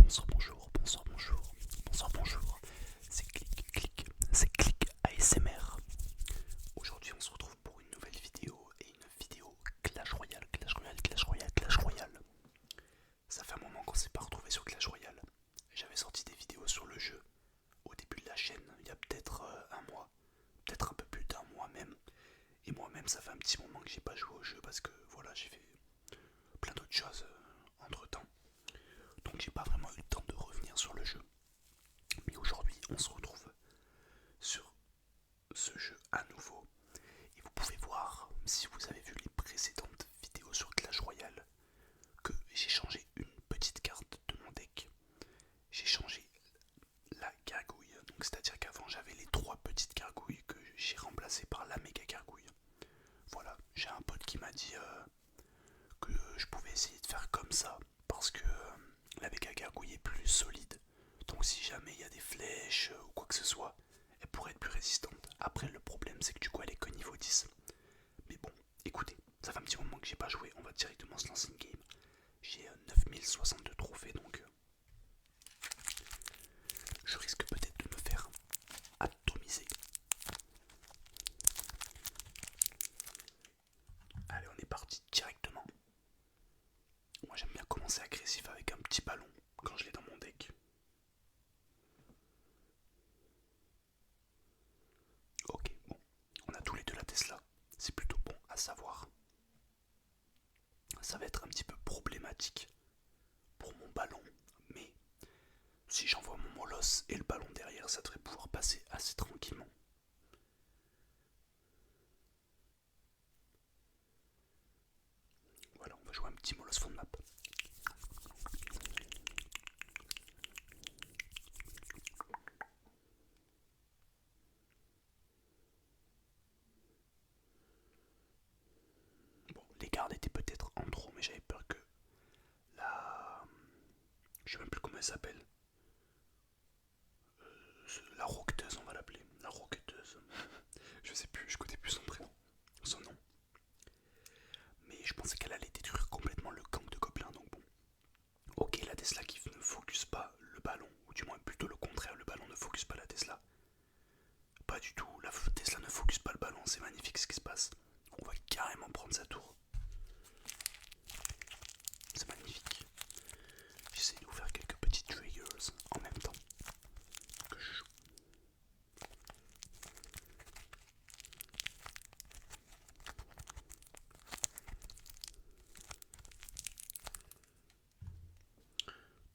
Bonsoir, bonjour, bonsoir, bonjour, bonsoir, bonjour. C'est Click ASMR. Aujourd'hui, on se retrouve pour une nouvelle vidéo et une vidéo Clash Royale, Clash Royale, Clash Royale, Clash Royale. Ça fait un moment qu'on s'est pas retrouvé sur Clash Royale. J'avais sorti des vidéos sur le jeu au début de la chaîne, il y a peut-être un mois, peut-être un peu plus d'un mois même. Et moi-même, ça fait un petit moment que j'ai pas joué au jeu parce que voilà, j'ai fait plein d'autres choses entre temps. Donc j'ai pas vraiment eu le temps de revenir sur le jeu. Mais aujourd'hui, on se retrouve sur ce jeu à nouveau. Et vous pouvez voir, si vous avez vu les précédentes vidéos sur Clash Royale, que j'ai changé une petite carte de mon deck. J'ai changé la gargouille. Donc c'est-à-dire qu'avant j'avais les trois petites gargouilles que j'ai remplacées par la méga gargouille. Voilà, j'ai un pote qui m'a dit que je pouvais essayer de faire comme ça parce que la méga gargouille est plus solide. Donc si jamais il y a des flèches ou quoi que ce soit, elle pourrait être plus résistante. Après le problème c'est que du coup elle est que niveau 10. Mais bon, écoutez, ça fait un petit moment que j'ai pas joué, on va directement se lancer une game. J'ai 9062 trophées donc je risque peut-être de me faire atomiser. Allez, on est parti directement. Moi j'aime bien commencer agressif avec un petit ballon quand je l'ai dans mon deck. Ok, bon, on a tous les deux la Tesla, c'est plutôt bon à savoir. Ça va être un petit peu problématique pour mon ballon, mais si j'envoie mon molosse et le ballon derrière, ça devrait pouvoir passer assez tranquillement. Voilà, on va jouer un petit molosse fond de map. Bon, les gardes étaient peut-être en trop, mais j'avais peur que la... Je sais même plus comment elle s'appelle. La roqueteuse, on va l'appeler. La roqueteuse. Je sais plus, je connais plus son prénom. Son nom. Mais je pensais qu'elle allait détruire complètement le gang de gobelins, donc bon. Ok, la Tesla qui ne focus pas le ballon, ou du moins plutôt le contraire, le ballon ne focus pas la Tesla. Pas du tout, la Tesla ne focus pas le ballon, c'est magnifique ce qui se passe. On va carrément prendre sa tour. C'est magnifique. J'essaie de vous faire quelques petits triggers en même temps que je joue.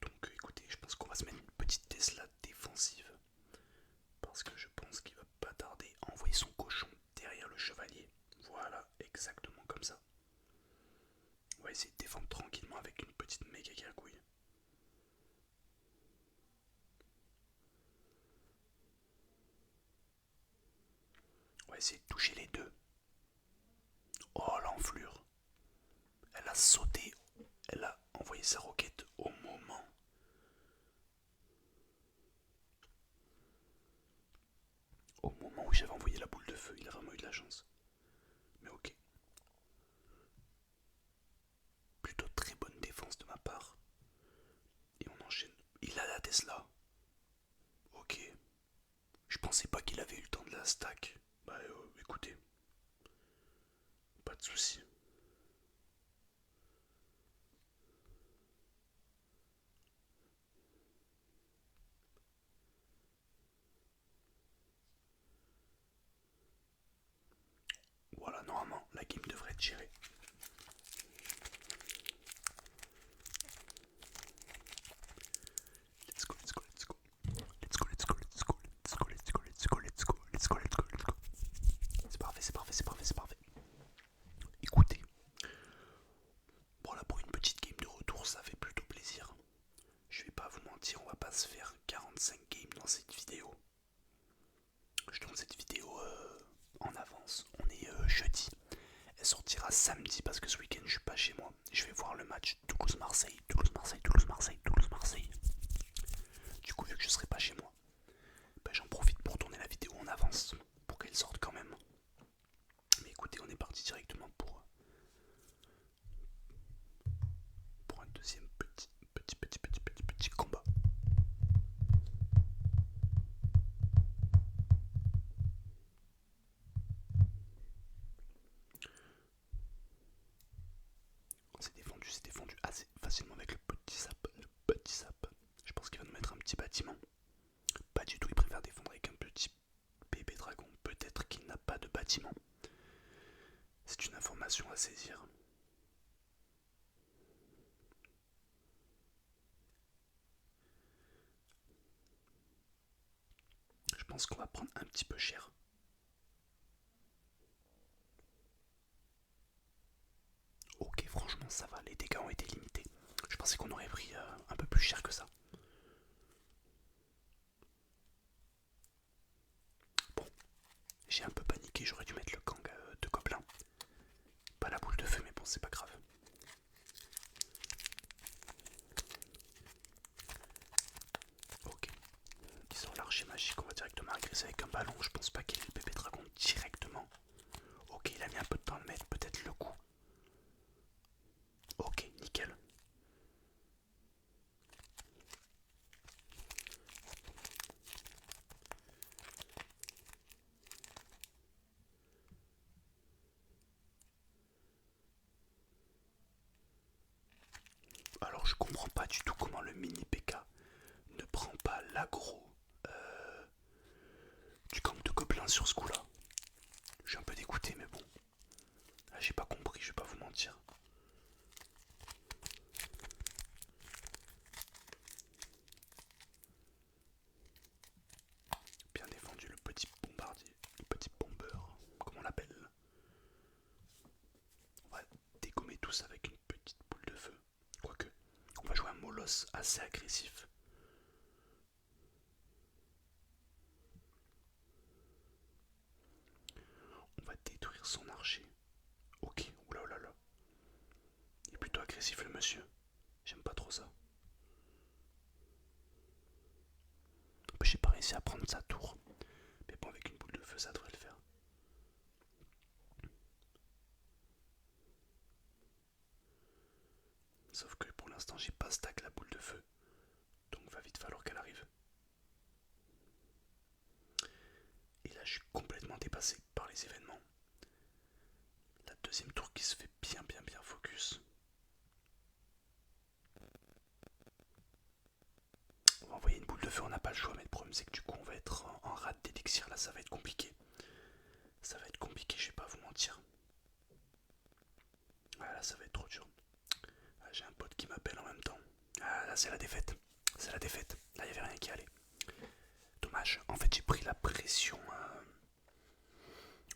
Donc écoutez, je pense qu'on va se mettre une petite Tesla défensive. Parce que je pense qu'il va pas tarder à envoyer son cochon derrière le chevalier. Voilà, exactement comme ça. On va essayer de défendre tranquillement avec une petite méga gargouille. On va essayer de toucher les deux. Oh l'enflure. Elle a sauté. Elle a envoyé sa roquette au moment. Au moment où j'avais envoyé la boule de feu. Il a vraiment eu de la chance. Mais ok. Plutôt très bonne défense de ma part. Et on enchaîne. Il a la Tesla. Ok. Je pensais pas qu'il avait eu le temps de la stack. Bah écoutez. Pas de soucis. Voilà, normalement, la game devrait être gérée. Let's go, let's go, let's go. Let's go, let's go, let's go, let's go, let's go, let's go, let's go, let's go, let's go, let's go. C'est parfait, c'est parfait, c'est parfait, c'est parfait. Écoutez, bon là pour une petite game de retour, ça fait plutôt plaisir. Je vais pas vous mentir, on va pas se faire 45 games dans cette vidéo. Je tourne cette vidéo en avance. On est jeudi. Elle sortira samedi parce que ce week-end je suis pas chez moi. Je vais voir le match Toulouse-Marseille, Toulouse-Marseille, Toulouse-Marseille, Toulouse-Marseille. Du coup, vu que je serai pas chez moi, ben, j'en profite pour tourner la vidéo en avance pour qu'elle sorte quand même. Mais écoutez, on est parti directement pour un deuxième petit combat. pense qu'on va prendre un petit peu cher. Ok, franchement ça va, les dégâts ont été limités. Je pensais qu'on aurait pris un peu plus cher que ça. Bon, j'ai un peu paniqué, j'aurais dû mettre le gang de gobelins. Pas la boule de feu, mais bon, c'est pas grave. Ok, disons l'archer magique, on va directement agresser avec un ballon. Je pense pas qu'il ait le bébé dragon directement. Ok, il a mis un peu de temps à le mettre, peut-être le coup. Ok, nickel. Alors je comprends pas du tout comment le mini PK ne prend pas l'aggro du camp de gobelins sur ce coup-là. Je suis un peu dégoûté, mais bon. Ah, j'ai pas compris, je vais pas vous mentir. Bien défendu le petit bombardier, le petit bombeur, comme on l'appelle. On va dégommer tous avec une petite boule de feu. Quoique, on va jouer un molosse assez agressif. On va détruire son archer. Ok, oula oula. Il est plutôt agressif le monsieur. J'aime pas trop ça. J'ai pas réussi à prendre sa tour. Mais bon, avec une boule de feu, ça devrait le faire. Sauf que pour l'instant, j'ai pas stack la boule de feu. Donc va vite falloir qu'elle arrive. Et là, je suis complètement dépassé par les événements. La deuxième tour qui se fait bien focus. On va envoyer une boule de feu, on n'a pas le choix, mais le problème c'est que du coup on va être en rate d'élixir, là ça va être compliqué. Ça va être compliqué, je vais pas vous mentir. Ah là ça va être trop dur. Ah, j'ai un pote qui m'appelle en même temps. Ah là c'est la défaite. C'est la défaite. Là il n'y avait rien qui allait. Dommage. En fait j'ai pris la pression.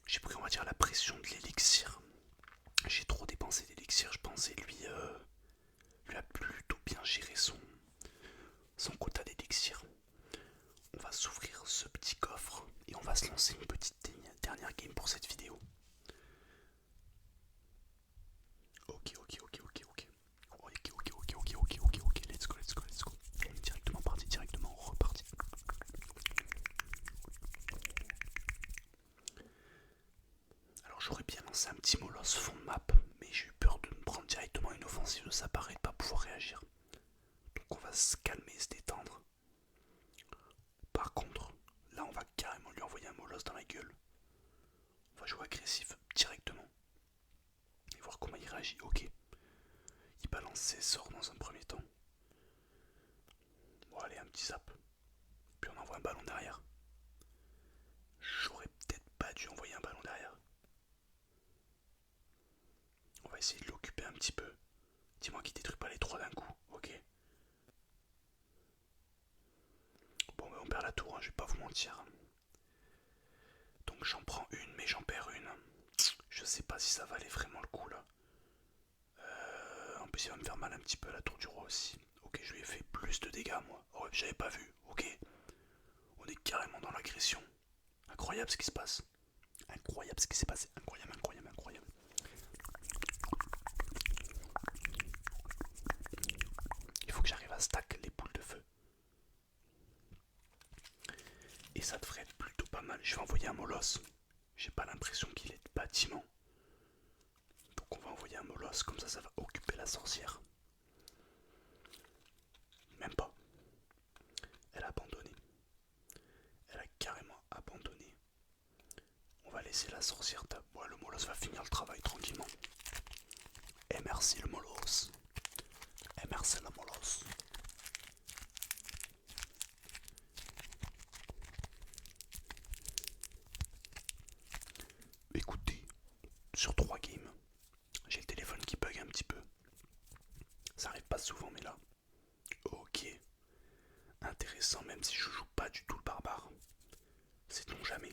J'ai pris on va dire la pression de l'élixir. J'ai trop dépensé d'élixir je pense et lui a plutôt bien géré son quota d'élixir. On va s'ouvrir ce petit coffre et on va se lancer une petite dernière game pour cette vidéo. Ok, let's go. Directement parti, directement reparti. Alors j'aurais bien lancé un petit molosse fond de map, mais j'ai eu peur de me prendre directement une offensive de sa part et de pas pouvoir réagir. Donc on va se calmer, se détendre. Par contre, là on va carrément lui envoyer un molosse dans la gueule. On va jouer agressif directement. Et voir comment il réagit. Ok. Il balance ses sorts dans un premier temps. Bon allez, un petit zap. Puis on envoie un ballon derrière. J'aurais peut-être pas dû envoyer un ballon derrière. On va essayer de l'occuper un petit peu. Dis-moi qu'il détruit pas les trois d'un coup, ok. Bon on perd la tour, hein, je vais pas vous mentir. Donc j'en prends une mais j'en perds une. Je sais pas si ça valait vraiment le coup là. En plus il va me faire mal un petit peu à la tour du roi aussi. Ok, je lui ai fait plus de dégâts moi. Oh, j'avais pas vu, ok. On est carrément dans l'agression. Incroyable ce qui se passe. Incroyable ce qui s'est passé. Incroyable. Il faut que j'arrive à stack les boules de feu. Et ça devrait être plutôt pas mal. Je vais envoyer un molosse. J'ai pas l'impression qu'il est de bâtiment. Donc on va envoyer un molosse, comme ça va occuper la sorcière. Même pas. Elle a abandonné. Elle a carrément abandonné. On va laisser la sorcière taper. Ouais, le molosse va finir le travail tranquillement. Et merci le molosse. Et merci le molosse. Écoutez, sur 3 games, j'ai le téléphone qui bug un petit peu. Ça arrive pas souvent, mais là. Ok. Intéressant, même si je joue pas du tout le barbare. sait-on jamais.